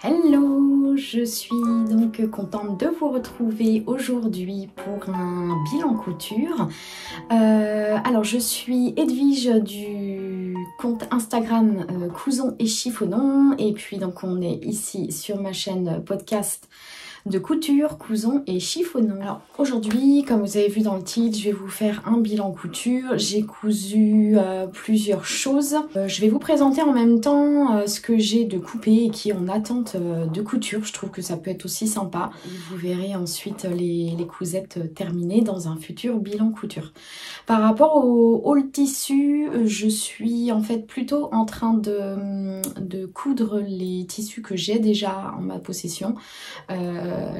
Hello, je suis donc contente de vous retrouver aujourd'hui pour un bilan couture. Alors je suis Edwige du compte Instagram Cousons et Chiffonnons, et puis donc on est ici sur ma chaîne podcast de couture, cousons et chiffonnons. Alors aujourd'hui, comme vous avez vu dans le titre, je vais vous faire un bilan couture. J'ai cousu plusieurs choses. Je vais vous présenter en même temps ce que j'ai de coupé et qui est en attente de couture. Je trouve que ça peut être aussi sympa. Vous verrez ensuite les cousettes terminées dans un futur bilan couture. Par rapport au haul tissu, je suis en fait plutôt en train de coudre les tissus que j'ai déjà en ma possession.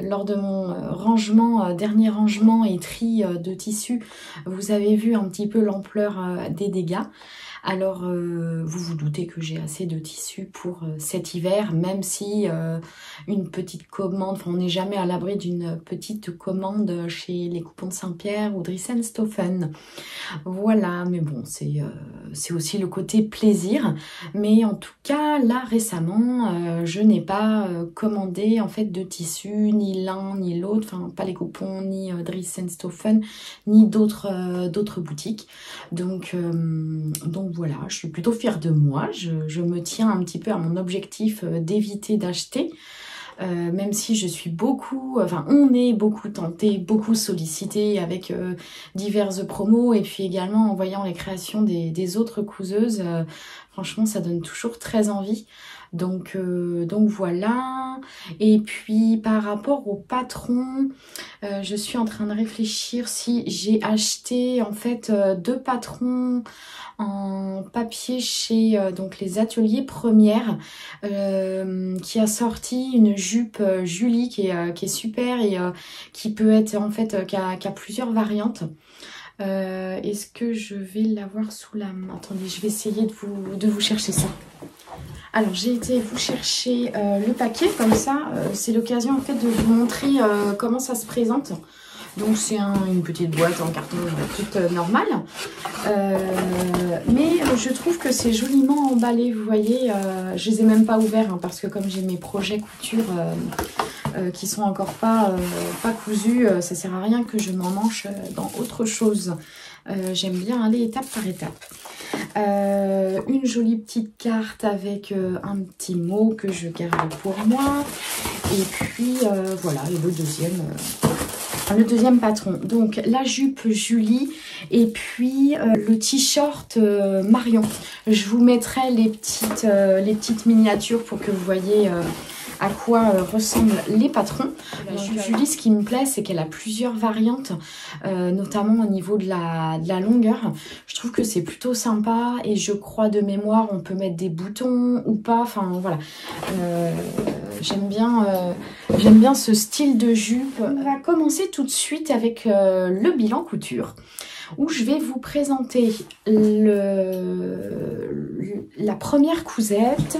Lors de mon rangement, dernier rangement et tri de tissus, vous avez vu un petit peu l'ampleur des dégâts. Alors vous vous doutez que j'ai assez de tissus pour cet hiver, même si une petite commande, enfin on n'est jamais à l'abri d'une petite commande chez les Coupons de Saint-Pierre ou Dressenstoffen. Voilà, mais bon, c'est aussi le côté plaisir. Mais en tout cas, là récemment, je n'ai pas commandé en fait de tissus, ni l'un ni l'autre, enfin pas les Coupons, ni Dressenstoffen, ni d'autres boutiques. Donc voilà, je suis plutôt fière de moi. Je me tiens un petit peu à mon objectif d'éviter d'acheter. Même si je suis beaucoup, enfin on est beaucoup tenté, beaucoup sollicité avec diverses promos, et puis également en voyant les créations des autres couseuses, franchement ça donne toujours très envie. Donc voilà. Et puis par rapport au patron, je suis en train de réfléchir si j'ai acheté en fait deux patrons en papier chez donc les ateliers Première, qui a sorti une jupe Julie qui est super et qui peut être en fait qui a plusieurs variantes. Est-ce que je vais l'avoir sous la main? Attendez, je vais essayer de vous chercher ça. Alors j'ai été vous chercher le paquet comme ça, c'est l'occasion en fait de vous montrer comment ça se présente. Donc c'est une petite boîte en carton toute normale, mais je trouve que c'est joliment emballé, vous voyez, je les ai même pas ouverts hein, parce que comme j'ai mes projets couture qui sont encore pas cousus, ça sert à rien que je m'en manche dans autre chose. J'aime bien aller étape par étape. Une jolie petite carte avec un petit mot que je garde pour moi, et puis voilà, et le deuxième patron, donc la jupe Julie et puis le t-shirt Marion. Je vous mettrai les petites miniatures pour que vous voyez à quoi ressemblent les patrons. La jupe Julie, ce qui me plaît, c'est qu'elle a plusieurs variantes, notamment au niveau de la longueur. Je trouve que c'est plutôt sympa et je crois de mémoire, on peut mettre des boutons ou pas. Enfin voilà, j'aime bien ce style de jupe. On va commencer tout de suite avec le bilan couture, où je vais vous présenter la première cousette.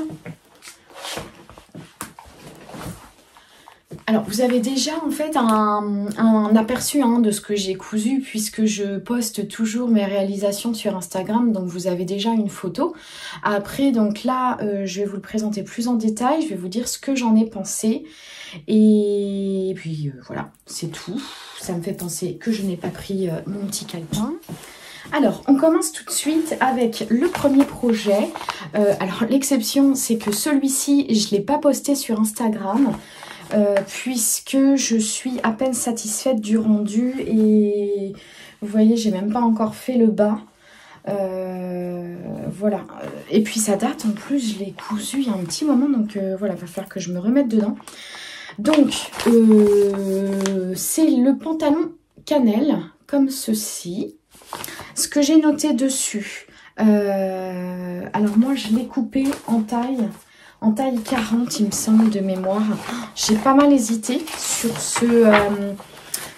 Alors, vous avez déjà en fait un aperçu de ce que j'ai cousu, puisque je poste toujours mes réalisations sur Instagram, donc vous avez déjà une photo. Après, donc là, je vais vous le présenter plus en détail, je vais vous dire ce que j'en ai pensé. Et puis voilà, c'est tout. Ça me fait penser que je n'ai pas pris mon petit calepin. Alors, on commence tout de suite avec le premier projet. Alors, l'exception, c'est que celui-ci, je ne l'ai pas posté sur Instagram. Puisque je suis à peine satisfaite du rendu et vous voyez j'ai même pas encore fait le bas, voilà, et puis ça date en plus, je l'ai cousu il y a un petit moment, donc voilà, va falloir que je me remette dedans. Donc c'est le pantalon cannelle comme ceci. Ce que j'ai noté dessus, alors moi je l'ai coupé en taille 40 il me semble de mémoire. J'ai pas mal hésité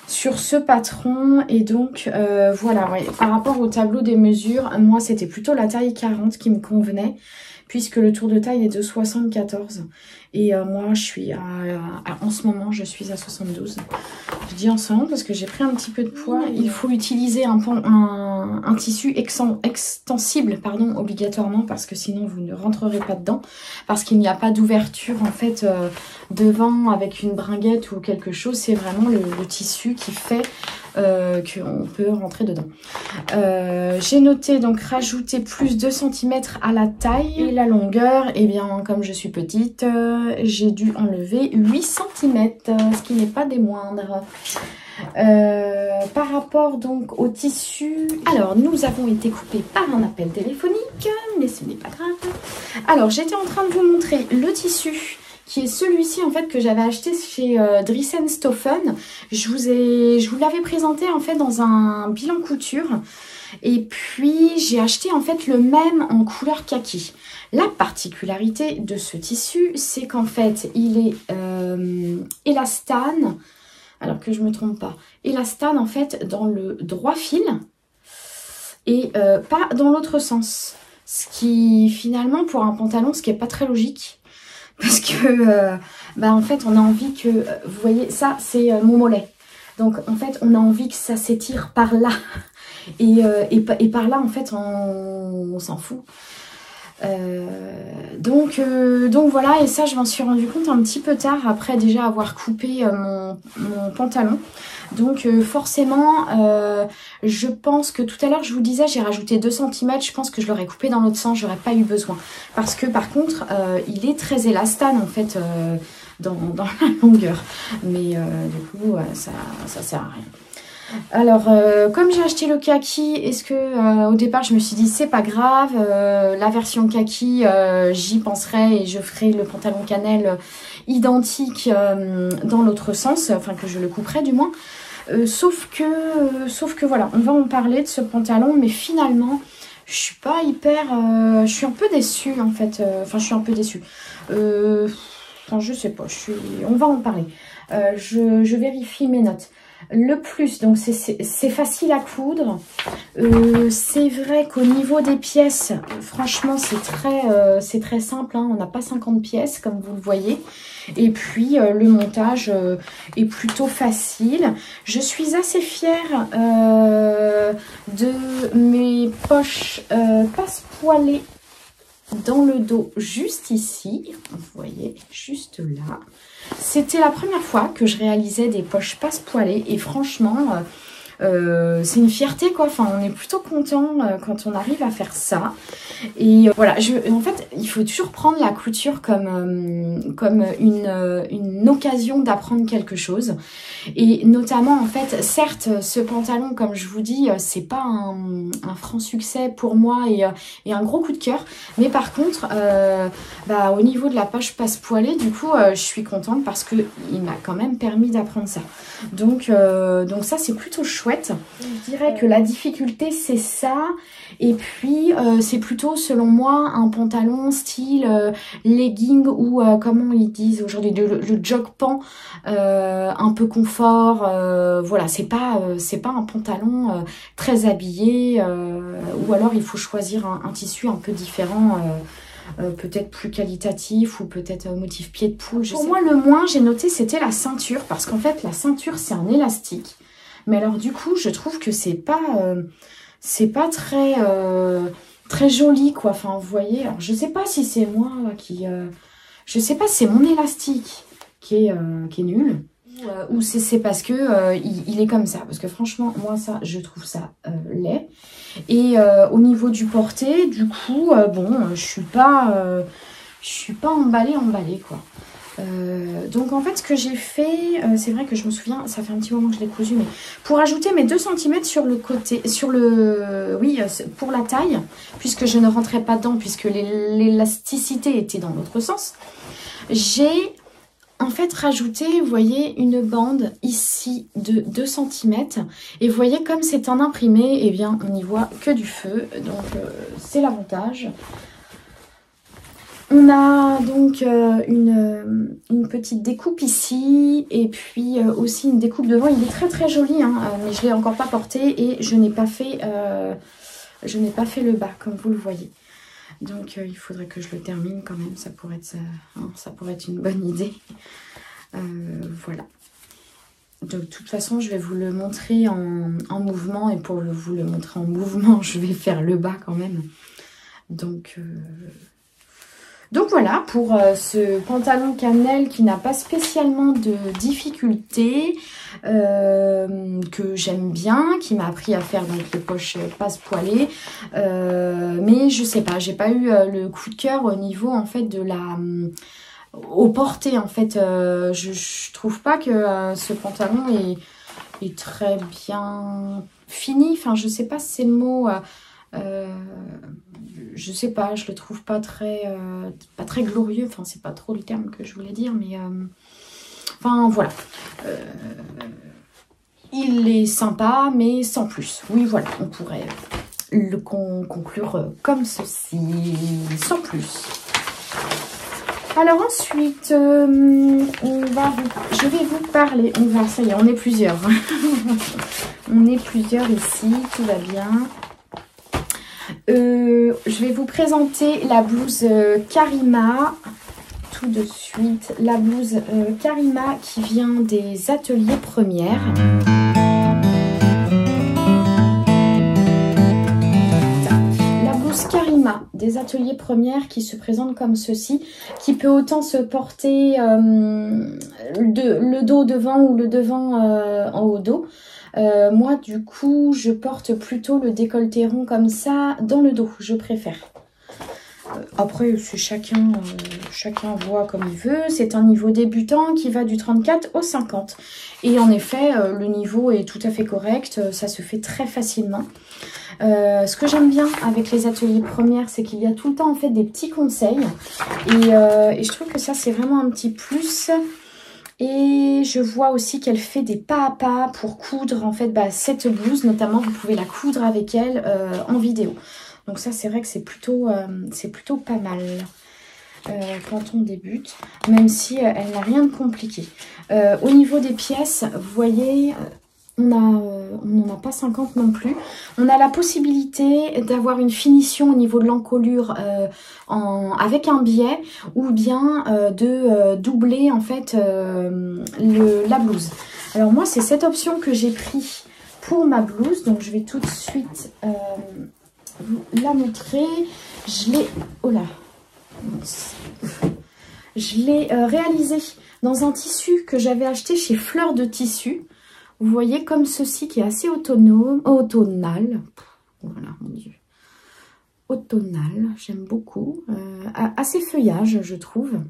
sur ce patron, et donc voilà, ouais, par rapport au tableau des mesures, moi c'était plutôt la taille 40 qui me convenait, puisque le tour de taille est de 74. Et moi, je suis en ce moment, je suis à 72. Je dis en ce moment parce que j'ai pris un petit peu de poids. Il faut utiliser un tissu extensible, pardon, obligatoirement, parce que sinon vous ne rentrerez pas dedans. Parce qu'il n'y a pas d'ouverture en fait devant avec une bringuette ou quelque chose. C'est vraiment le tissu qui fait qu'on peut rentrer dedans. J'ai noté donc rajouter plus 2 cm à la taille et la longueur. Et bien comme je suis petite, j'ai dû enlever 8 cm, ce qui n'est pas des moindres. Par rapport donc au tissu, alors nous avons été coupés par un appel téléphonique, mais ce n'est pas grave. Alors j'étais en train de vous montrer le tissu qui est celui-ci en fait que j'avais acheté chez Dries&Stoffen. Je vous l'avais présenté en fait dans un bilan couture. Et puis j'ai acheté en fait le même en couleur kaki. La particularité de ce tissu, c'est qu'en fait il est élastane, alors que je me trompe pas, élastane en fait dans le droit fil et pas dans l'autre sens. Ce qui finalement pour un pantalon, ce qui est pas très logique. Parce que, en fait, on a envie que, vous voyez, ça, c'est mon mollet. Donc, en fait, on a envie que ça s'étire par là. Et par là, en fait, on s'en fout. Donc voilà, et ça, je m'en suis rendu compte un petit peu tard, après déjà avoir coupé mon pantalon. Donc forcément, je pense que tout à l'heure, je vous disais, j'ai rajouté 2 cm. Je pense que je l'aurais coupé dans l'autre sens, j'aurais pas eu besoin. Parce que par contre, il est très élastane en fait dans la longueur. Mais du coup, ça sert à rien. Alors, comme j'ai acheté le kaki, est-ce que au départ je me suis dit c'est pas grave, la version kaki, j'y penserai et je ferai le pantalon cannelle identique dans l'autre sens, enfin que je le couperai du moins. Sauf que voilà, on va en parler de ce pantalon, mais finalement je suis pas hyper, je suis un peu déçue en fait, enfin je suis un peu déçue. Enfin je sais pas, on va en parler. Je vérifie mes notes. Le plus, donc c'est facile à coudre. C'est vrai qu'au niveau des pièces, franchement, c'est très simple. Hein, on n'a pas 50 pièces, comme vous le voyez. Et puis, le montage est plutôt facile. Je suis assez fière de mes poches passepoilées dans le dos, juste ici. Vous voyez, juste là. C'était la première fois que je réalisais des poches passepoilées et franchement, c'est une fierté quoi. Enfin, on est plutôt content quand on arrive à faire ça. Et voilà, en fait, il faut toujours prendre la couture comme une occasion d'apprendre quelque chose. Et notamment, en fait, certes, ce pantalon, comme je vous dis, c'est pas un franc succès pour moi et un gros coup de cœur. Mais par contre, au niveau de la poche passepoilée, du coup, je suis contente parce qu'il m'a quand même permis d'apprendre ça. Donc ça, c'est plutôt chouette. Je dirais que la difficulté, c'est ça. Et puis, c'est plutôt, selon moi, un pantalon style legging ou, comment ils disent aujourd'hui, le jog pant, un peu confort. Voilà, c'est pas un pantalon très habillé. Ou alors, il faut choisir un tissu un peu différent. Peut-être plus qualitatif ou peut-être motif pied de poule. Pour moi, le moins, j'ai noté, c'était la ceinture. Parce qu'en fait, la ceinture, c'est un élastique. Mais alors, du coup, je trouve que c'est pas très, très joli, quoi. Enfin, vous voyez, alors, je sais pas si c'est moi qui... je sais pas si c'est mon élastique qui est nul. Ou c'est parce que il est comme ça. Parce que franchement, moi, ça, je trouve ça laid. Et au niveau du porté, du coup, je suis pas emballée, quoi. Donc en fait ce que j'ai fait, c'est vrai que je me souviens, ça fait un petit moment que je l'ai cousu, mais pour ajouter mes 2 cm sur le côté, pour la taille, puisque je ne rentrais pas dedans, puisque l'élasticité était dans l'autre sens, j'ai en fait rajouté, vous voyez, une bande ici de 2 cm, et vous voyez comme c'est en imprimé, eh bien on n'y voit que du feu, donc c'est l'avantage. On a donc une petite découpe ici et puis aussi une découpe devant. Il est très très joli, hein, mais je ne l'ai encore pas porté et je n'ai pas fait le bas comme vous le voyez. Donc il faudrait que je le termine quand même, ça pourrait être une bonne idée. Voilà. De toute façon, je vais vous le montrer en mouvement. Et pour vous le montrer en mouvement, je vais faire le bas quand même. Donc voilà, pour ce pantalon cannelle qui n'a pas spécialement de difficultés, que j'aime bien, qui m'a appris à faire donc les poches passe-poilées. Mais je sais pas, j'ai pas eu le coup de cœur au niveau en fait de la... au porté en fait. Je trouve pas que ce pantalon est très bien fini. Enfin, je sais pas si c'est le mot... je sais pas, je le trouve pas très glorieux. Enfin, c'est pas trop le terme que je voulais dire, mais enfin voilà. Il est sympa, mais sans plus. Oui, voilà, on pourrait le conclure comme ceci, sans plus. Alors ensuite, je vais vous parler. Ça y est, on est plusieurs. On est plusieurs ici, tout va bien. Je vais vous présenter la blouse Karima. Tout de suite, la blouse Karima qui vient des ateliers Première. La blouse Karima des ateliers Première qui se présente comme ceci, qui peut autant se porter le dos devant ou le devant en haut dos. Moi du coup je porte plutôt le décolleté rond comme ça dans le dos, je préfère. Après c'est chacun voit comme il veut. C'est un niveau débutant qui va du 34 au 50 et en effet le niveau est tout à fait correct, ça se fait très facilement. Ce que j'aime bien avec les ateliers Première, c'est qu'il y a tout le temps en fait des petits conseils et je trouve que ça c'est vraiment un petit plus. Et je vois aussi qu'elle fait des pas à pas pour coudre en fait cette blouse. Notamment, vous pouvez la coudre avec elle en vidéo. Donc ça, c'est vrai que c'est plutôt pas mal quand on débute. Même si elle n'a rien de compliqué. Au niveau des pièces, vous voyez... on n'en a pas 50 non plus. On a la possibilité d'avoir une finition au niveau de l'encolure avec un biais ou bien de doubler en fait la blouse. Alors moi c'est cette option que j'ai pris pour ma blouse. Donc je vais tout de suite vous la montrer. Je l'ai... Oh là, je l'ai réalisée dans un tissu que j'avais acheté chez Fleur de Tissu. Vous voyez comme ceci qui est assez automnal. Voilà, mon Dieu. Automnal, j'aime beaucoup. Assez feuillage, je trouve.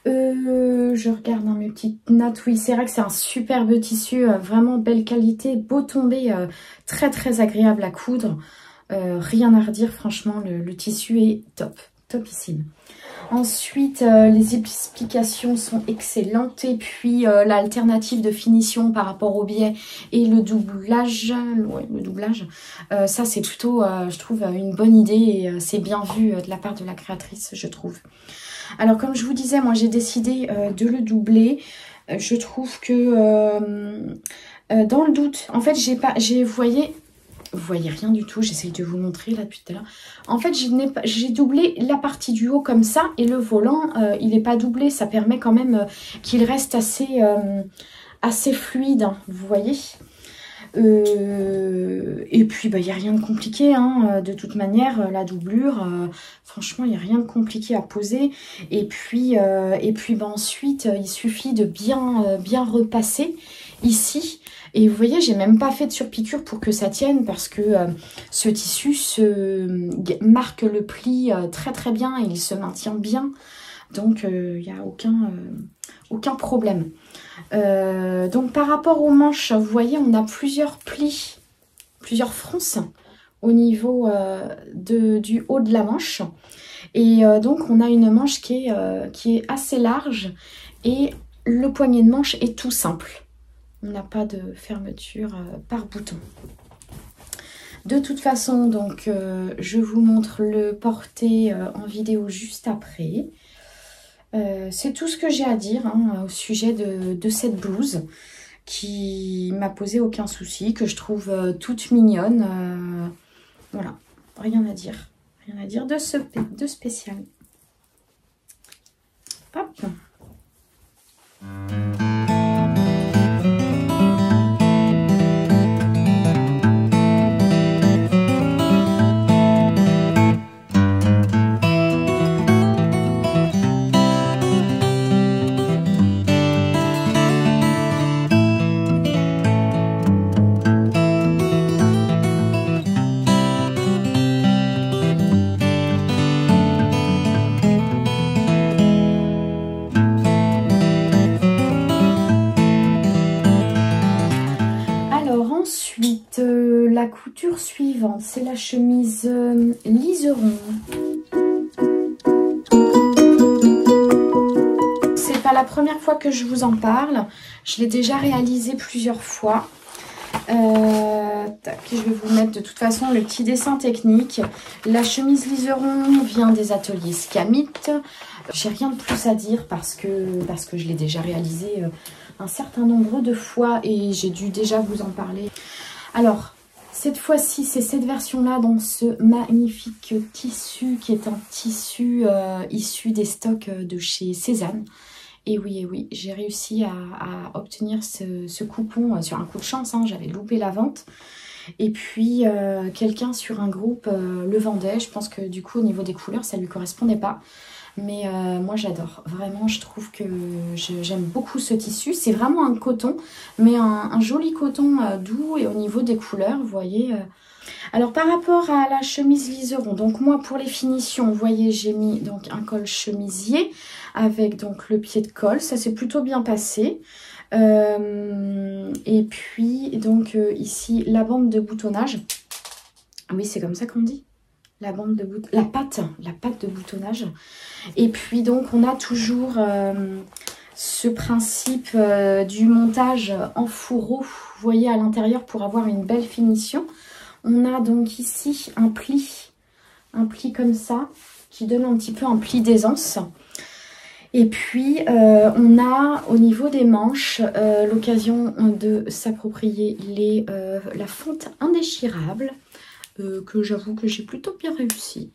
Je regarde dans mes petites notes. Oui, c'est vrai que c'est un superbe tissu. Vraiment belle qualité, beau tombé. Très très agréable à coudre. Rien à redire, franchement, le tissu est top. Topissime. Ensuite, les explications sont excellentes. Et puis, l'alternative de finition par rapport au biais et le doublage. Ouais, le doublage. Ça, c'est plutôt, je trouve, une bonne idée. Et c'est bien vu de la part de la créatrice, je trouve. Alors, comme je vous disais, moi, j'ai décidé de le doubler. Je trouve que, dans le doute, en fait, vous voyez rien du tout, j'essaye de vous montrer là depuis tout à l'heure. En fait, j'ai doublé la partie du haut comme ça et le volant, il n'est pas doublé. Ça permet quand même qu'il reste assez fluide, hein, vous voyez. Et puis, il n'y a rien de compliqué, hein, de toute manière, la doublure, franchement, il n'y a rien de compliqué à poser. Et puis ensuite, il suffit de bien repasser ici. Et vous voyez, j'ai même pas fait de surpiqûre pour que ça tienne parce que ce tissu marque le pli très très bien et il se maintient bien. Donc, il n'y a aucun problème. Donc, par rapport aux manches, vous voyez, on a plusieurs plis, plusieurs fronces au niveau du haut de la manche. Et donc, on a une manche qui est assez large et le poignet de manche est tout simple. On n'a pas de fermeture par bouton. De toute façon, donc, je vous montre le porté en vidéo juste après. C'est tout ce que j'ai à dire au sujet de cette blouse qui m'a posé aucun souci, que je trouve toute mignonne. Voilà, rien à dire. Rien à dire de spécial. Hop. Ensuite, la couture suivante, c'est la chemise liseron. C'est pas la première fois que je vous en parle. Je l'ai déjà réalisé plusieurs fois. Tac, je vais vous mettre de toute façon le petit dessin technique. La chemise liseron vient des ateliers Scamit. J'ai rien de plus à dire parce que je l'ai déjà réalisé un certain nombre de fois et j'ai dû déjà vous en parler. Alors, cette fois-ci, c'est cette version-là dans ce magnifique tissu qui est un tissu issu des stocks de chez Cézanne. Et oui, j'ai réussi à obtenir ce coupon sur un coup de chance, hein, j'avais loupé la vente. Et puis, quelqu'un sur un groupe le vendait. Je pense que du coup, au niveau des couleurs, ça ne lui correspondait pas. Mais moi, j'adore. Vraiment, je trouve que j'aime beaucoup ce tissu. C'est vraiment un coton, mais un joli coton doux. Et au niveau des couleurs, vous voyez... Alors, par rapport à la chemise liseron, donc moi, pour les finitions, vous voyez, j'ai mis donc un col chemisier avec donc le pied de colle. Ça s'est plutôt bien passé. Et puis, donc ici, la bande de boutonnage. Oui, c'est comme ça qu'on dit. La patte de boutonnage. Et puis donc on a toujours ce principe du montage en fourreau, vous voyez, à l'intérieur pour avoir une belle finition. On a donc ici un pli comme ça qui donne un petit peu un pli d'aisance. Et puis on a au niveau des manches l'occasion de s'approprier la fonte indéchirable. Que j'avoue que j'ai plutôt bien réussi.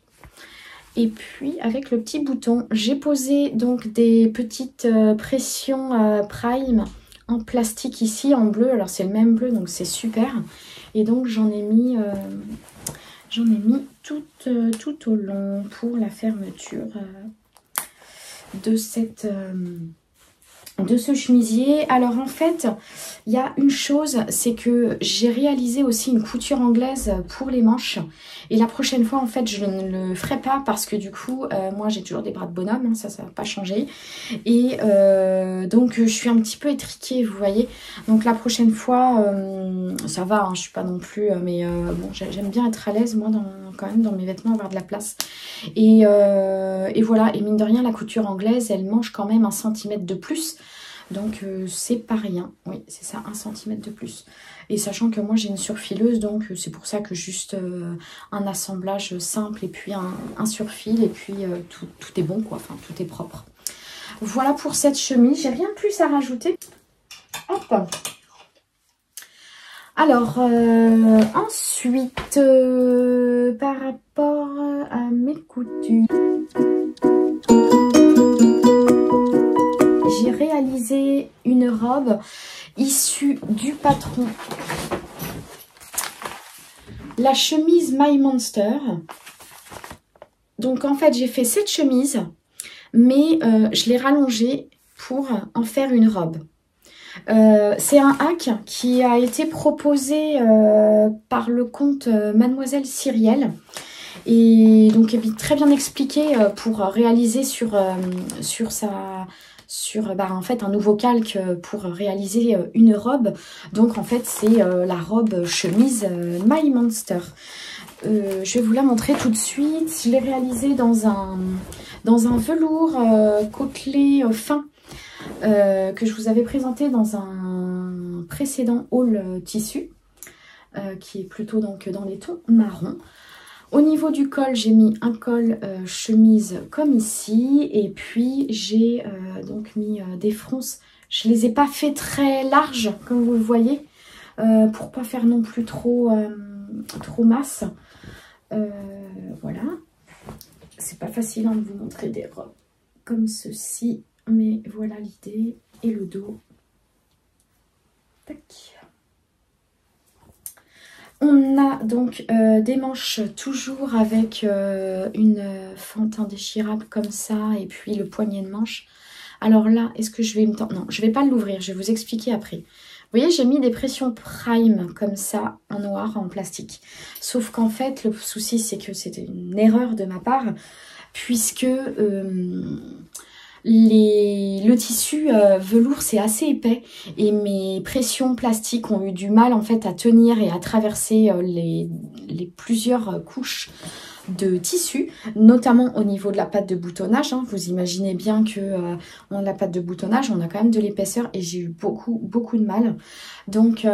Et puis avec le petit bouton, j'ai posé donc des petites pressions prime en plastique ici en bleu. Alors c'est le même bleu donc c'est super. Et donc j'en ai mis tout au long pour la fermeture de ce chemisier. Alors en fait, il y a une chose, c'est que j'ai réalisé aussi une couture anglaise pour les manches. Et la prochaine fois, en fait, je ne le ferai pas parce que du coup, moi j'ai toujours des bras de bonhomme, hein, ça va pas changer. Et donc je suis un petit peu étriquée, vous voyez. Donc la prochaine fois, ça va, hein, je suis pas non plus, mais bon, j'aime bien être à l'aise, moi, quand même, dans mes vêtements, avoir de la place. Et voilà, et mine de rien, la couture anglaise, elle mange quand même 1 cm de plus. Donc c'est pas rien, oui c'est ça, 1 cm de plus. Et sachant que moi j'ai une surfileuse, donc c'est pour ça que juste un assemblage simple et puis un surfil et puis tout est bon quoi, enfin tout est propre. Voilà pour cette chemise, j'ai rien de plus à rajouter. Hop. Alors ensuite par rapport à mes coutures, j'ai réalisé une robe issue du patron. La chemise My Monster. Donc en fait j'ai fait cette chemise, mais je l'ai rallongée pour en faire une robe. C'est un hack qui a été proposé par le compte Mademoiselle Cyrielle. Et donc très bien expliqué pour réaliser sur en fait un nouveau calque pour réaliser une robe. Donc en fait c'est la robe chemise My Monster. Je vais vous la montrer tout de suite. Je l'ai réalisée dans un velours côtelé fin que je vous avais présenté dans un précédent haul tissu qui est plutôt donc dans les tons marron. Au niveau du col, j'ai mis un col chemise comme ici. Et puis, j'ai donc mis des fronces. Je ne les ai pas fait très larges, comme vous le voyez, pour pas faire non plus trop masse. Voilà. c'est pas facile de vous montrer des robes comme ceci, mais voilà l'idée. Et le dos. Tac. On a donc des manches toujours avec une fente indéchirable comme ça, et puis le poignet de manche. Alors là, est-ce que je vais me tenter? Non, je vais pas l'ouvrir, je vais vous expliquer après. Vous voyez, j'ai mis des pressions prime comme ça, en noir, en plastique. Sauf qu'en fait, le souci, c'est que c'était une erreur de ma part, puisque le tissu velours, c'est assez épais, et mes pressions plastiques ont eu du mal en fait à tenir et à traverser les plusieurs couches de tissu, notamment au niveau de la pâte de boutonnage. Hein. Vous imaginez bien que la pâte de boutonnage, on a quand même de l'épaisseur, et j'ai eu beaucoup de mal. Donc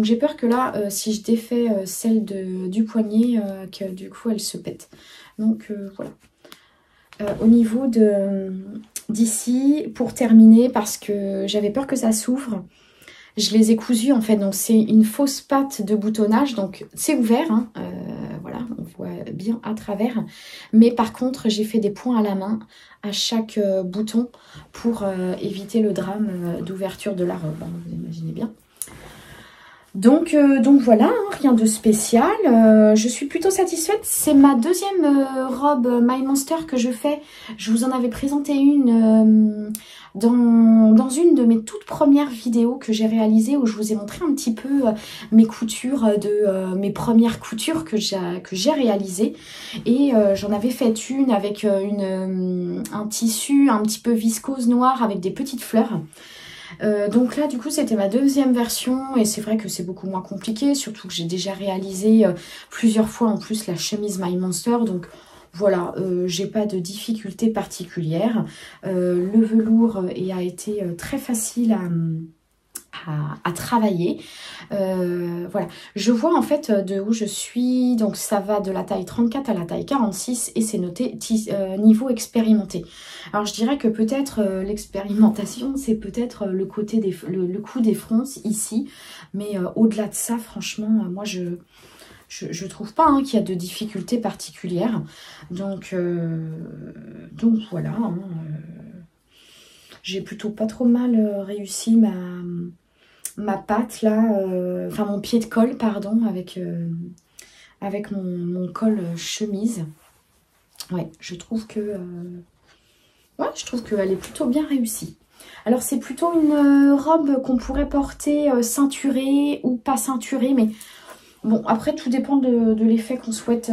j'ai peur que là, si je défais celle du poignet, que du coup elle se pète. Donc voilà. Au niveau d'ici, pour terminer, parce que j'avais peur que ça s'ouvre, je les ai cousus en fait. Donc c'est une fausse pâte de boutonnage, donc c'est ouvert, hein, voilà, on voit bien à travers. Mais par contre, j'ai fait des points à la main à chaque bouton pour éviter le drame d'ouverture de la robe, hein, vous imaginez bien. Donc voilà, hein, rien de spécial, je suis plutôt satisfaite. C'est ma deuxième robe My Monster que je fais. Je vous en avais présenté une dans une de mes toutes premières vidéos que j'ai réalisées, où je vous ai montré un petit peu mes coutures, mes premières coutures que j'ai réalisées. Et j'en avais fait une avec un tissu un petit peu viscose noir avec des petites fleurs. Donc là du coup c'était ma deuxième version, et c'est vrai que c'est beaucoup moins compliqué, surtout que j'ai déjà réalisé plusieurs fois en plus la chemise My Monster, donc voilà, j'ai pas de difficulté particulière. Le velours a été très facile à travailler. Voilà, je vois en fait de où je suis, donc ça va de la taille 34 à la taille 46, et c'est noté niveau expérimenté. Alors je dirais que peut-être l'expérimentation, c'est peut-être le côté le coup des fronces ici, mais au-delà de ça, franchement, moi je trouve pas hein, qu'il y a de difficultés particulières. Donc voilà, hein, j'ai plutôt pas trop mal réussi ma patte là, enfin mon pied de colle pardon, avec mon col chemise. Ouais, je trouve que je trouve qu'elle est plutôt bien réussie. Alors c'est plutôt une robe qu'on pourrait porter ceinturée ou pas ceinturée, mais bon, après tout dépend de l'effet qu'on souhaite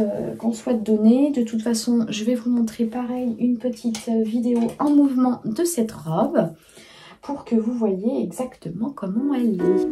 donner. De toute façon, je vais vous montrer pareil une petite vidéo en mouvement de cette robe, pour que vous voyez exactement comment elle est.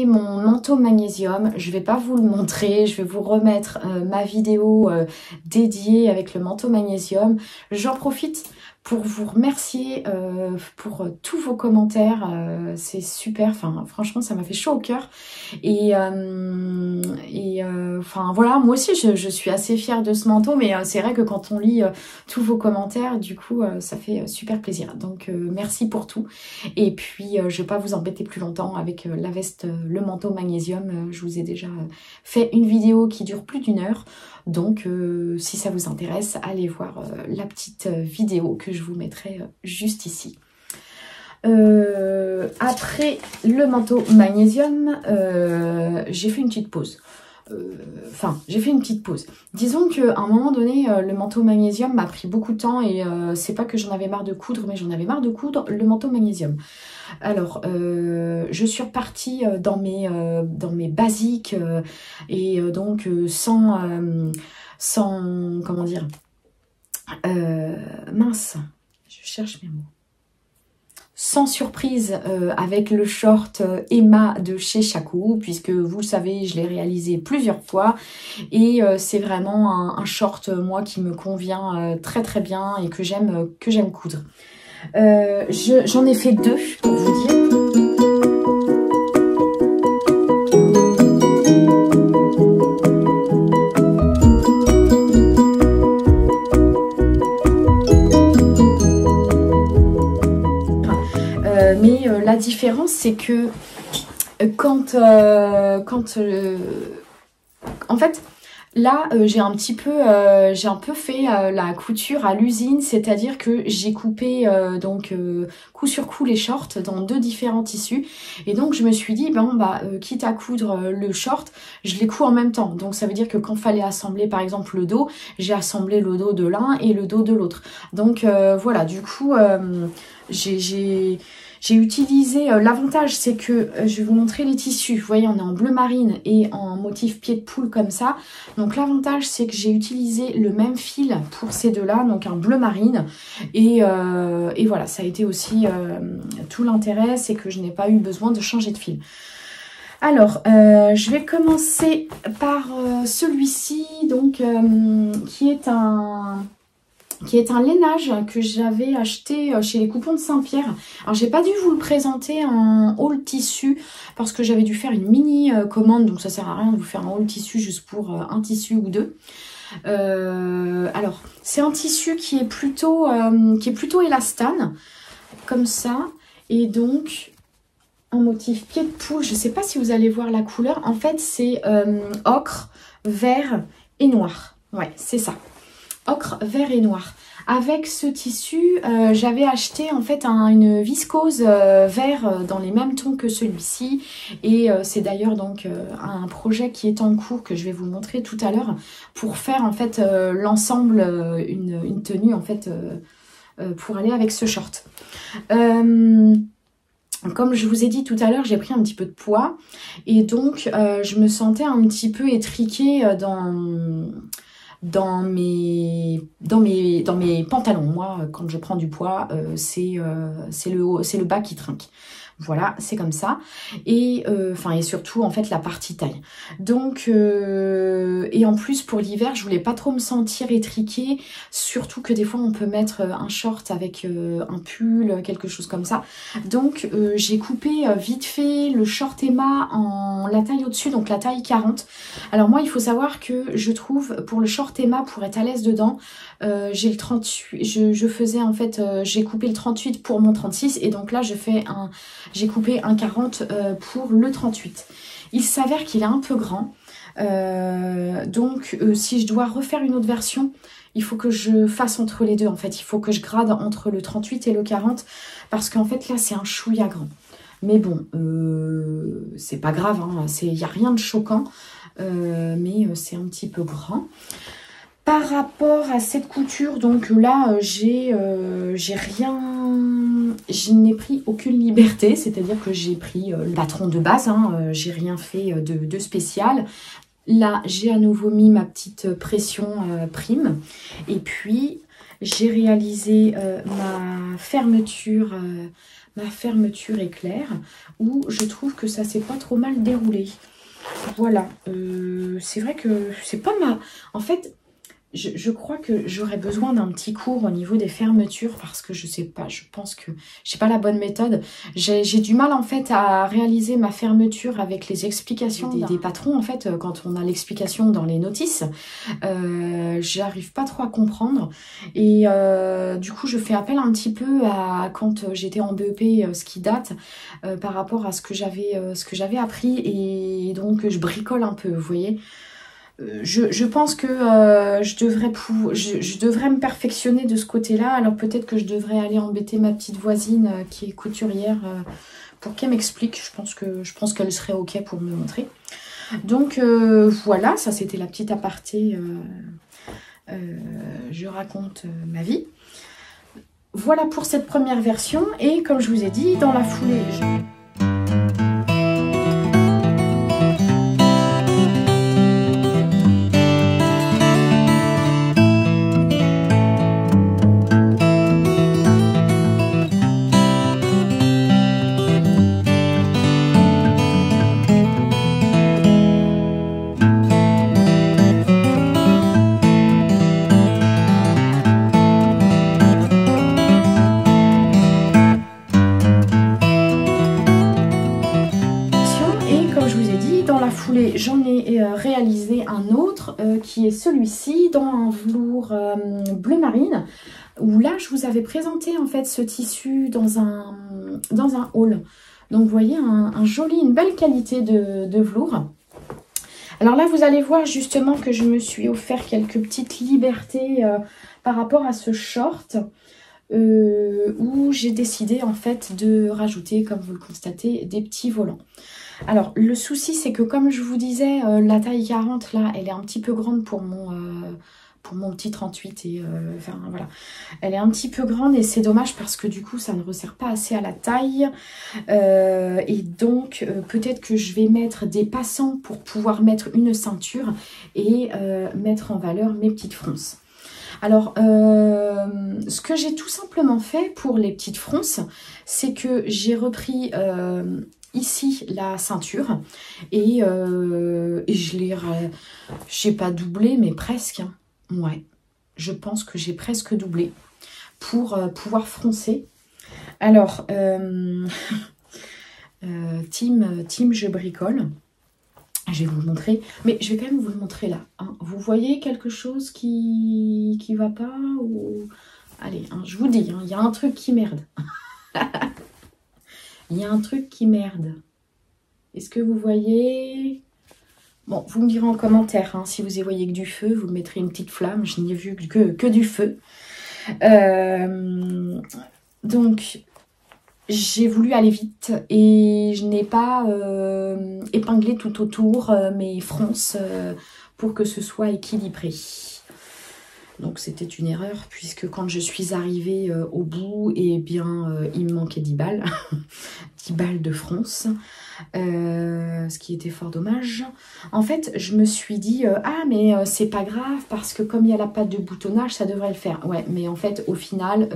Mon manteau magnésium, je vais pas vous le montrer, je vais vous remettre ma vidéo dédiée avec le manteau magnésium. J'en profite pour vous remercier pour tous vos commentaires, c'est super, enfin franchement ça m'a fait chaud au cœur, et enfin voilà, moi aussi je suis assez fière de ce manteau, mais c'est vrai que quand on lit tous vos commentaires, du coup ça fait super plaisir, donc merci pour tout. Et puis je vais pas vous embêter plus longtemps avec la veste, le manteau magnésium, je vous ai déjà fait une vidéo qui dure plus d'1 heure. Donc si ça vous intéresse, allez voir la petite vidéo que je vous mettrai juste ici. Après le manteau magnésium, j'ai fait une petite pause. J'ai fait une petite pause. Disons qu'à un moment donné, le manteau magnésium m'a pris beaucoup de temps, et c'est pas que j'en avais marre de coudre, mais j'en avais marre de coudre le manteau magnésium. Alors, je suis repartie dans mes basiques, et donc sans comment dire, mince, je cherche mes mots. sans surprise avec le short Emma de chez Chaco, puisque vous le savez, je l'ai réalisé plusieurs fois et c'est vraiment un short moi qui me convient très très bien et que j'aime coudre. J'en ai fait 2 pour vous dire. Mais la différence, c'est que en fait, là, j'ai un peu fait la couture à l'usine, c'est-à-dire que j'ai coupé coup sur coup les shorts dans 2 différents tissus. Et donc, je me suis dit, quitte à coudre le short, je les couds en même temps. Donc, ça veut dire que quand fallait assembler, par exemple, le dos, j'ai assemblé le dos de l'un et le dos de l'autre. Donc, voilà, du coup, j'ai utilisé, l'avantage c'est que, je vais vous montrer les tissus, vous voyez on est en bleu marine et en motif pied de poule comme ça. Donc l'avantage c'est que j'ai utilisé le même fil pour ces deux-là, donc un bleu marine. Et voilà, ça a été aussi tout l'intérêt, c'est que je n'ai pas eu besoin de changer de fil. Alors, je vais commencer par celui-ci, donc qui est un lainage que j'avais acheté chez les Coupons de Saint-Pierre. Alors j'ai pas dû vous le présenter en haul tissu parce que j'avais dû faire une mini commande, donc ça sert à rien de vous faire un haul tissu juste pour un tissu ou 2. Alors c'est un tissu qui est plutôt élastane comme ça, et donc un motif pied de poule. Je sais pas si vous allez voir la couleur. En fait c'est ocre, vert et noir. Ouais, c'est ça. Ocre, vert et noir. Avec ce tissu, j'avais acheté en fait une viscose vert dans les mêmes tons que celui-ci. Et c'est d'ailleurs donc un projet qui est en cours que je vais vous montrer tout à l'heure pour faire en fait l'ensemble, une tenue en fait pour aller avec ce short. Comme je vous ai dit tout à l'heure, j'ai pris un petit peu de poids et donc je me sentais un petit peu étriquée dans mes pantalons. Moi, quand je prends du poids, c'est le bas qui trinque. Voilà, c'est comme ça. Et et surtout en fait la partie taille. Donc et en plus pour l'hiver, je voulais pas trop me sentir étriquée, surtout que des fois on peut mettre un short avec un pull, quelque chose comme ça. Donc j'ai coupé vite fait le short Emma en la taille au-dessus, donc la taille 40. Alors moi, il faut savoir que je trouve pour le short Emma, pour être à l'aise dedans, j'ai le 38, je faisais en fait, j'ai coupé le 38 pour mon 36 et donc là j'ai coupé un 40 pour le 38. Il s'avère qu'il est un peu grand, donc si je dois refaire une autre version, il faut que je fasse entre les deux en fait. Il faut que je grade entre le 38 et le 40 parce qu'en fait là c'est un chouïa grand. Mais bon, c'est pas grave, hein, il n'y a rien de choquant, mais c'est un petit peu grand. Par rapport à cette couture, donc là, je n'ai pris aucune liberté, c'est-à-dire que j'ai pris le patron de base, hein, j'ai rien fait de spécial. Là, j'ai à nouveau mis ma petite pression prime, et puis j'ai réalisé ma fermeture éclair, où je trouve que ça s'est pas trop mal déroulé. Voilà, c'est vrai que c'est pas ma... En fait, je crois que j'aurais besoin d'un petit cours au niveau des fermetures parce que je sais pas, je pense que j'ai pas la bonne méthode. J'ai du mal en fait à réaliser ma fermeture avec les explications des patrons en fait quand on a l'explication dans les notices. J'arrive pas trop à comprendre et du coup je fais appel un petit peu à quand j'étais en BEP ski date par rapport à ce que j'avais appris et donc je bricole un peu, vous voyez. Je pense que je devrais me perfectionner de ce côté-là. Alors peut-être que je devrais aller embêter ma petite voisine qui est couturière pour qu'elle m'explique. Je pense qu'elle serait ok pour me montrer. Donc voilà, ça c'était la petite aparté. Je raconte ma vie. Voilà pour cette première version. Et comme je vous ai dit, dans la foulée... autre qui est celui-ci dans un velours bleu marine, où là je vous avais présenté en fait ce tissu dans un haul. Donc vous voyez une belle qualité de velours. Alors là vous allez voir justement que je me suis offert quelques petites libertés par rapport à ce short. Où j'ai décidé en fait de rajouter, comme vous le constatez, des petits volants. Alors le souci c'est que comme je vous disais, la taille 40 là, elle est un petit peu grande pour mon petit 38 et enfin voilà, elle est un petit peu grande et c'est dommage parce que du coup ça ne resserre pas assez à la taille et donc peut-être que je vais mettre des passants pour pouvoir mettre une ceinture et mettre en valeur mes petites fronces. Alors, ce que j'ai tout simplement fait pour les petites fronces, c'est que j'ai repris ici la ceinture et je l'ai, j'ai pas doublé, mais presque. Hein. Ouais, je pense que j'ai presque doublé pour pouvoir froncer. Alors, team je bricole. Je vais vous le montrer, mais je vais quand même vous le montrer là. Hein. Vous voyez quelque chose qui va pas ou... Allez, hein, je vous dis, il y a un truc qui merde. Il y a un truc qui merde. Est-ce que vous voyez? Bon, vous me direz en commentaire, hein, si vous y voyez que du feu, vous me mettrez une petite flamme. Je n'y ai vu que du feu. Donc... J'ai voulu aller vite et je n'ai pas épinglé tout autour mes fronces pour que ce soit équilibré. Donc c'était une erreur puisque quand je suis arrivée au bout, eh bien il me manquait 10 balles. 10 balles de fronces, ce qui était fort dommage. En fait, je me suis dit, ah mais c'est pas grave parce que comme il y a la pâte de boutonnage, ça devrait le faire. Ouais, mais en fait, au final...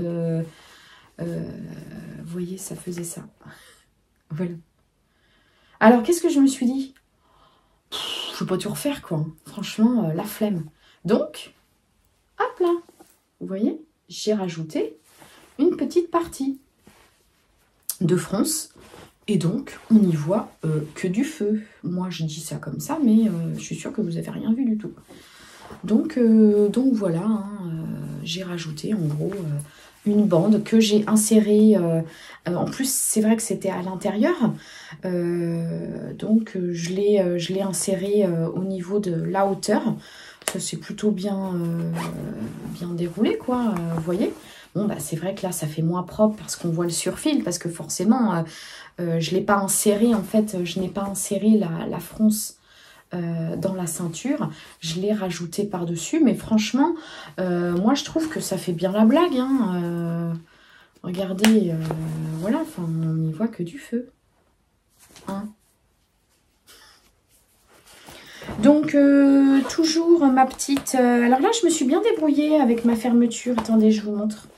vous voyez, ça faisait ça. Voilà. Alors, qu'est-ce que je me suis dit? Je peux pas tout refaire, quoi. Franchement, la flemme. Donc, hop là. Vous voyez, j'ai rajouté une petite partie de fronce. Et donc, on n'y voit que du feu. Moi, je dis ça comme ça, mais je suis sûre que vous n'avez rien vu du tout. Donc voilà, hein, j'ai rajouté en gros... une bande que j'ai insérée, en plus c'est vrai que c'était à l'intérieur, donc je l'ai insérée au niveau de la hauteur. Ça s'est plutôt bien déroulé quoi, vous voyez. Bon bah c'est vrai que là ça fait moins propre parce qu'on voit le surfil, parce que forcément je l'ai pas inséré en fait, je n'ai pas inséré la fronce dans la ceinture, je l'ai rajouté par dessus, mais franchement moi je trouve que ça fait bien la blague hein. Regardez, voilà, enfin on n'y voit que du feu hein. Donc toujours ma petite alors là je me suis bien débrouillée avec ma fermeture. Attendez, je vous montre.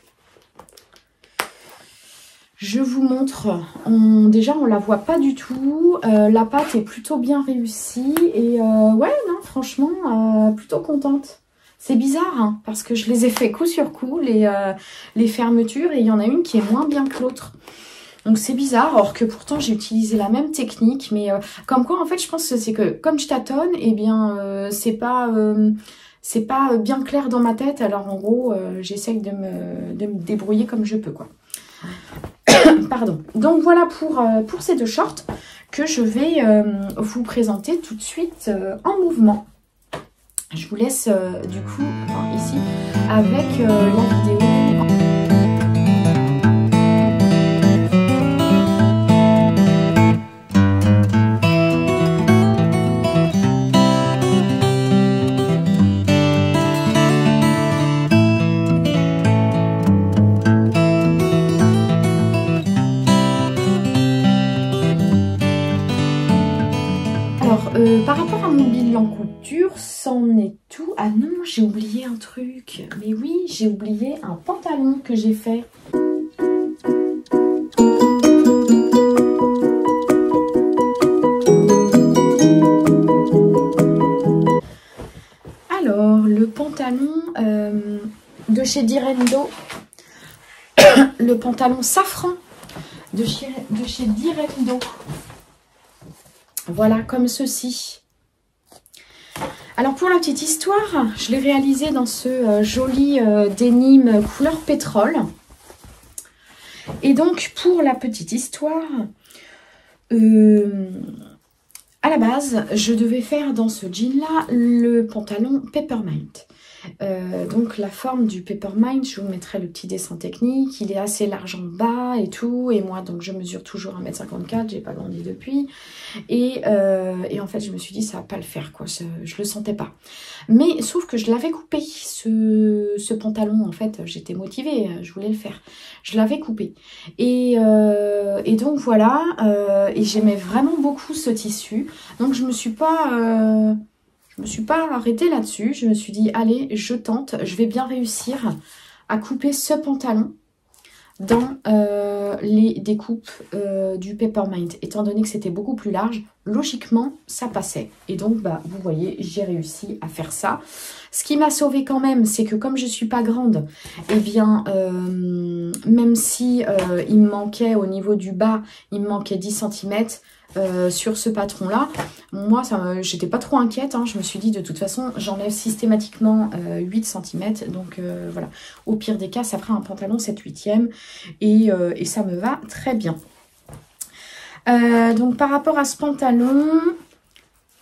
Je vous montre, déjà on la voit pas du tout, la pâte est plutôt bien réussie et ouais non franchement plutôt contente. C'est bizarre hein, parce que je les ai fait coup sur coup les fermetures et il y en a une qui est moins bien que l'autre. Donc c'est bizarre, alors que pourtant j'ai utilisé la même technique, mais comme quoi en fait je pense que c'est que comme je tâtonne, et eh bien c'est pas bien clair dans ma tête, alors en gros j'essaye de me débrouiller comme je peux quoi. Pardon. Donc voilà pour ces deux shorts que je vais vous présenter tout de suite en mouvement. Je vous laisse du coup ici avec la vidéo. Par rapport à mon bilan couture, c'en est tout. Ah non, j'ai oublié un truc. Mais oui, j'ai oublié un pantalon que j'ai fait. Alors, le pantalon de chez Direndo. Le pantalon safran de chez Direndo. Voilà, comme ceci. Alors pour la petite histoire, je l'ai réalisé dans ce joli denim couleur pétrole. Et donc pour la petite histoire, à la base, je devais faire dans ce jean-là le pantalon Peppermint. Donc la forme du Peppermint, je vous mettrai le petit dessin technique, il est assez large en bas et tout, et moi donc je mesure toujours 1m54, j'ai pas grandi depuis, et en fait je me suis dit ça va pas le faire quoi, je le sentais pas. Mais sauf que je l'avais coupé, ce pantalon en fait, j'étais motivée, je voulais le faire, je l'avais coupé. Et donc voilà, et j'aimais vraiment beaucoup ce tissu, donc je me suis pas arrêtée là-dessus. Je me suis dit, allez, je tente. Je vais bien réussir à couper ce pantalon dans les découpes du Peppermint. Étant donné que c'était beaucoup plus large, logiquement, ça passait. Et donc, bah, vous voyez, j'ai réussi à faire ça. Ce qui m'a sauvée quand même, c'est que comme je ne suis pas grande, eh bien, même si il me manquait au niveau du bas, il me manquait 10 cm, sur ce patron là, moi j'étais pas trop inquiète, hein. Je me suis dit de toute façon j'enlève systématiquement 8 cm, donc voilà, au pire des cas ça fera un pantalon 7/8e et ça me va très bien. Donc par rapport à ce pantalon,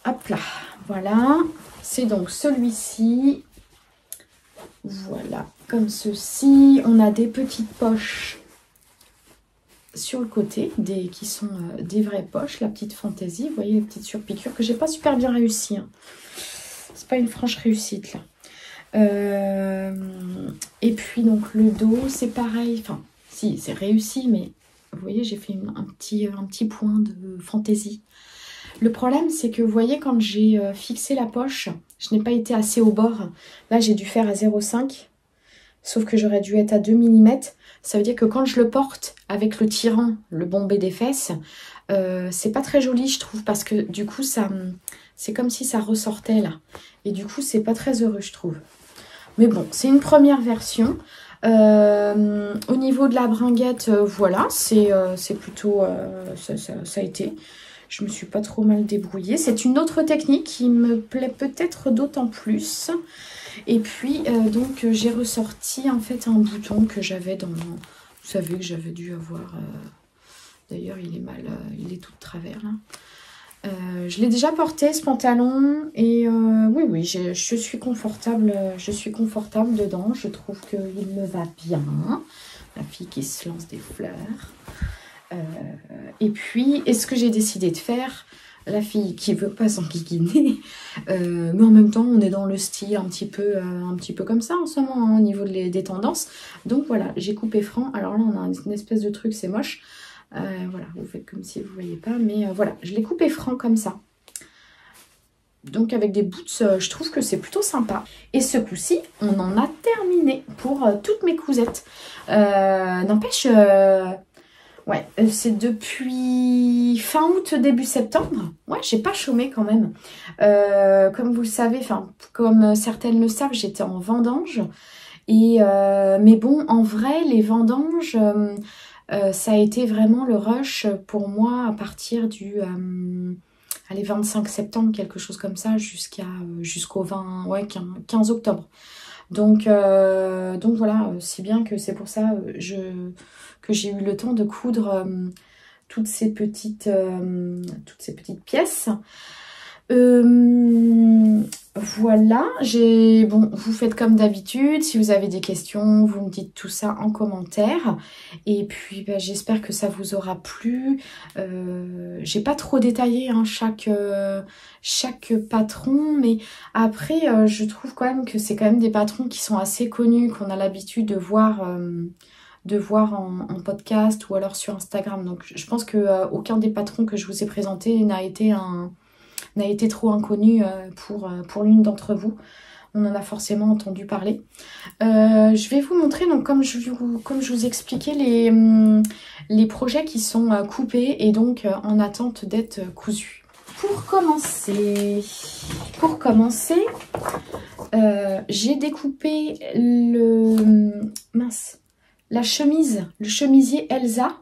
hop là, voilà, c'est donc celui-ci, voilà, comme ceci. On a des petites poches sur le côté, qui sont des vraies poches, la petite fantaisie, vous voyez les petites surpiqûres que j'ai pas super bien réussi, hein. C'est pas une franche réussite là. Et puis donc le dos c'est pareil, enfin si c'est réussi, mais vous voyez j'ai fait un petit point de fantaisie. Le problème c'est que vous voyez quand j'ai fixé la poche, je n'ai pas été assez au bord, là j'ai dû faire à 0,5, sauf que j'aurais dû être à 2 mm. Ça veut dire que quand je le porte avec le tirant, le bombé des fesses, c'est pas très joli je trouve, parce que du coup c'est comme si ça ressortait là. Et du coup c'est pas très heureux je trouve. Mais bon, c'est une première version. Au niveau de la bringuette, voilà, c'est plutôt... ça a été. Je me suis pas trop mal débrouillée. C'est une autre technique qui me plaît peut-être d'autant plus. Et puis, donc, j'ai ressorti en fait un bouton que j'avais dans... Vous savez que j'avais dû avoir... D'ailleurs, il est mal... il est tout de travers, là. Je l'ai déjà porté, ce pantalon. Et oui, je suis confortable. Je suis confortable dedans. Je trouve qu'il me va bien. La fille qui se lance des fleurs. Et puis, est-ce que j'ai décidé de faire... La fille qui veut pas s'enquiquiner, mais en même temps on est dans le style un petit peu comme ça en ce moment, hein, au niveau des tendances. Donc voilà, j'ai coupé franc. Alors là on a une espèce de truc, c'est moche. Voilà, vous faites comme si vous voyez pas, mais voilà, je l'ai coupé franc comme ça. Donc avec des boots, je trouve que c'est plutôt sympa. Et ce coup-ci, on en a terminé pour toutes mes cousettes. N'empêche... Ouais, c'est depuis fin août, début septembre. Ouais, j'ai pas chômé quand même. Comme vous le savez, enfin, comme certaines le savent, j'étais en vendange. Et mais bon, en vrai, les vendanges, ça a été vraiment le rush pour moi à partir du allez, 25 septembre, quelque chose comme ça, jusqu'au 15 octobre. Donc voilà, c'est bien que c'est pour ça que j'ai eu le temps de coudre toutes ces petites pièces. Voilà, bon, vous faites comme d'habitude. Si vous avez des questions, vous me dites tout ça en commentaire. Et puis, bah, j'espère que ça vous aura plu. J'ai pas trop détaillé hein, chaque patron, mais après, je trouve quand même que c'est quand même des patrons qui sont assez connus, qu'on a l'habitude de voir en podcast ou alors sur Instagram. Donc, je pense que aucun des patrons que je vous ai présentés n'a été trop inconnu pour l'une d'entre vous. On en a forcément entendu parler. Je vais vous montrer, donc comme je vous expliquais, les projets qui sont coupés et donc en attente d'être cousus. Pour commencer, j'ai découpé la chemise, le chemisier Elsa,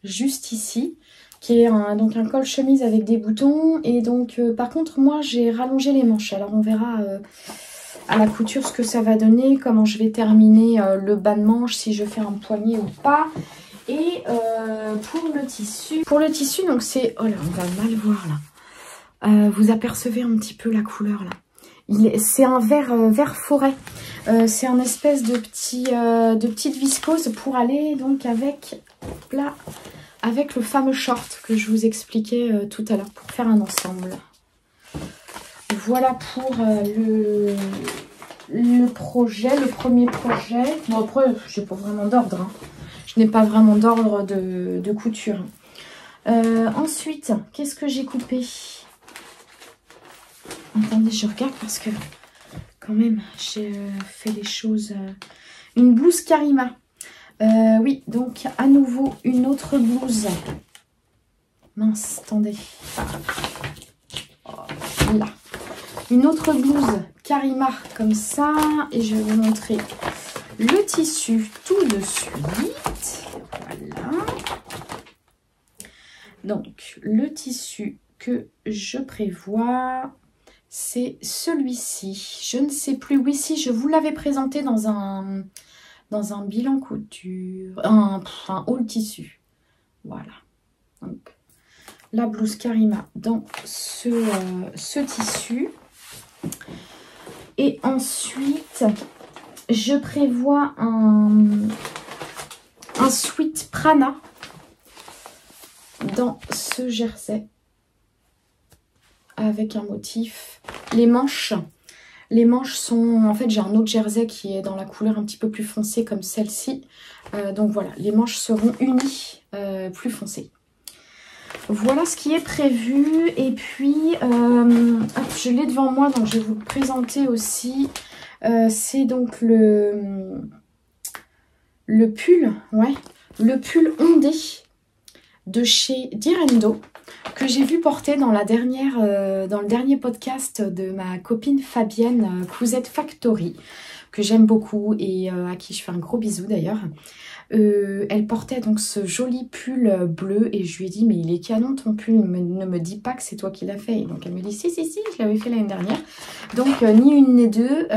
juste ici. qui est donc un col chemise avec des boutons. Et donc par contre moi j'ai rallongé les manches. Alors on verra à la couture ce que ça va donner, comment je vais terminer le bas de manche, si je fais un poignet ou pas. Et pour le tissu donc c'est, oh là on va mal voir là, vous apercevez un petit peu la couleur là. C'est un vert forêt. C'est un espèce de petite viscose pour aller donc avec le fameux short que je vous expliquais tout à l'heure pour faire un ensemble. Voilà pour le projet, le premier projet. Bon après, j'ai pas vraiment d'ordre. Hein. Je n'ai pas vraiment d'ordre de couture. Ensuite, qu'est-ce que j'ai coupé? Attendez, je regarde parce que quand même, j'ai fait les choses... Une blouse Karima. Oui, donc à nouveau une autre blouse. Mince, attendez. Oh, là. Une autre blouse Karima comme ça. Et je vais vous montrer le tissu tout de suite. Voilà. Donc, le tissu que je prévois... c'est celui-ci. Je ne sais plus. Oui, si, je vous l'avais présenté dans un bilan couture. Un haul tissu. Voilà. Donc, la blouse Karima dans ce tissu. Et ensuite, je prévois un sweat Prana dans ce jersey. Avec un motif. Les manches sont... En fait, j'ai un autre jersey qui est dans la couleur un petit peu plus foncée comme celle-ci. Donc voilà, les manches seront unies, plus foncées. Voilà ce qui est prévu. Et puis, hop, je l'ai devant moi, donc je vais vous le présenter aussi. C'est donc le pull, ouais, le pull ondé de chez Direndo, que j'ai vu porter dans le dernier podcast de ma copine Fabienne, Cousette Factory, que j'aime beaucoup et à qui je fais un gros bisou d'ailleurs. Elle portait donc ce joli pull bleu et je lui ai dit mais il est canon ton pull, ne me dis pas que c'est toi qui l'as fait. Et donc elle me dit si, je l'avais fait l'année dernière. Donc ni une ni deux,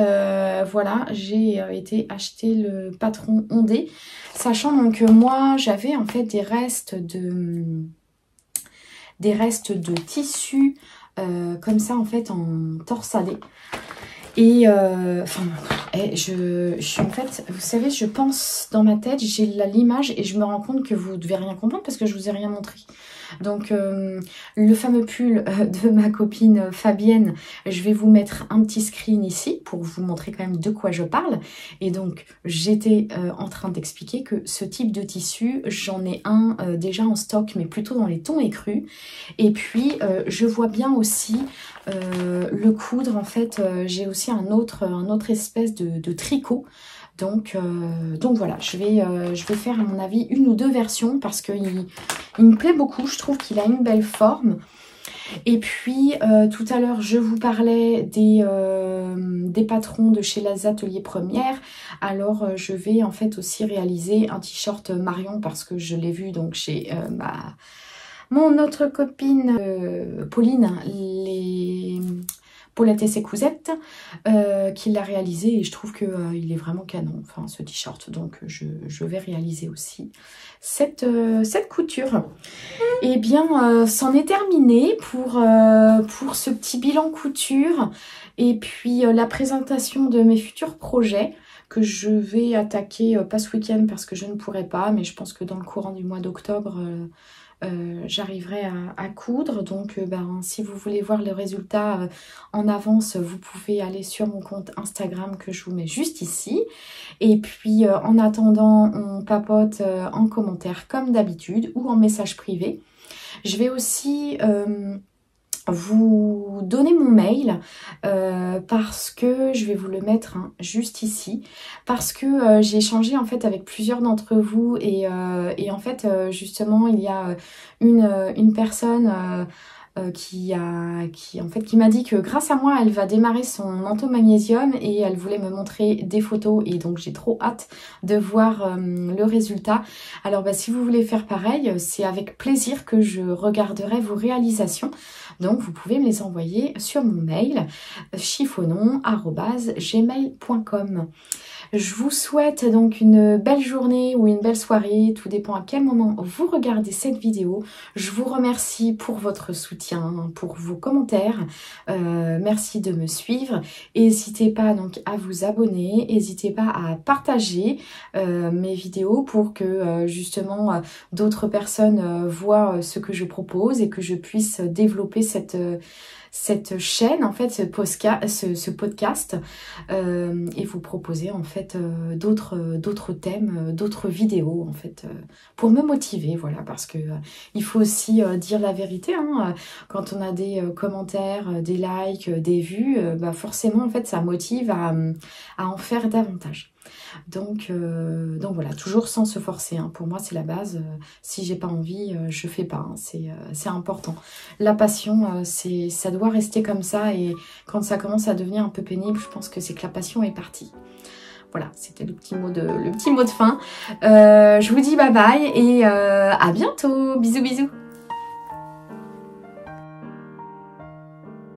voilà, j'ai été acheter le patron ondé, sachant donc que moi j'avais en fait des restes de tissu comme ça en fait en torsadé. Et enfin, je suis en fait, vous savez, je pense dans ma tête, j'ai l'image et je me rends compte que vous devez rien comprendre parce que je vous ai rien montré. Donc le fameux pull de ma copine Fabienne, je vais vous mettre un petit screen ici pour vous montrer quand même de quoi je parle. Et donc j'étais en train d'expliquer que ce type de tissu, j'en ai un déjà en stock, mais plutôt dans les tons écrus. Et puis je vois bien aussi le coudre, en fait, j'ai aussi un autre espèce de tricot. Donc voilà, je vais faire à mon avis une ou deux versions parce qu'il me plaît beaucoup, je trouve qu'il a une belle forme. Et puis tout à l'heure je vous parlais des patrons de chez Les Ateliers Premières. Alors je vais en fait aussi réaliser un t-shirt Marion parce que je l'ai vu donc chez mon autre copine Pauline, Paulette et ses cousettes, qui l'a réalisé et je trouve qu'il est vraiment canon, enfin ce t-shirt. Donc je vais réaliser aussi cette couture. Et bien c'en est terminé pour ce petit bilan couture et puis la présentation de mes futurs projets que je vais attaquer, pas ce week-end parce que je ne pourrai pas, mais je pense que dans le courant du mois d'octobre j'arriverai à coudre. Donc si vous voulez voir le résultat en avance, vous pouvez aller sur mon compte Instagram que je vous mets juste ici. Et puis en attendant, on papote en commentaire comme d'habitude ou en message privé. Je vais aussi vous donner mon mail parce que je vais vous le mettre juste ici parce que j'ai échangé en fait avec plusieurs d'entre vous et en fait justement il y a une personne qui m'a dit que grâce à moi, elle va démarrer son manteau magnésium et elle voulait me montrer des photos et donc j'ai trop hâte de voir le résultat. Alors bah, si vous voulez faire pareil, c'est avec plaisir que je regarderai vos réalisations. Donc vous pouvez me les envoyer sur mon mail chiffonon@gmail.com. Je vous souhaite donc une belle journée ou une belle soirée, tout dépend à quel moment vous regardez cette vidéo. Je vous remercie pour votre soutien, pour vos commentaires. Merci de me suivre. N'hésitez pas donc à vous abonner, n'hésitez pas à partager mes vidéos pour que justement d'autres personnes voient ce que je propose et que je puisse développer cette chaîne, en fait, ce podcast et vous proposer en fait d'autres thèmes, d'autres vidéos en fait pour me motiver, voilà, parce que il faut aussi dire la vérité, hein, quand on a des commentaires, des likes, des vues, bah forcément en fait ça motive à en faire davantage. Donc voilà, toujours sans se forcer, hein. Pour moi c'est la base, si j'ai pas envie, je fais pas, hein. C'est important. La passion, ça doit rester comme ça et quand ça commence à devenir un peu pénible, je pense que c'est que la passion est partie. Voilà, c'était le petit mot de fin. Je vous dis bye bye et à bientôt, bisous bisous.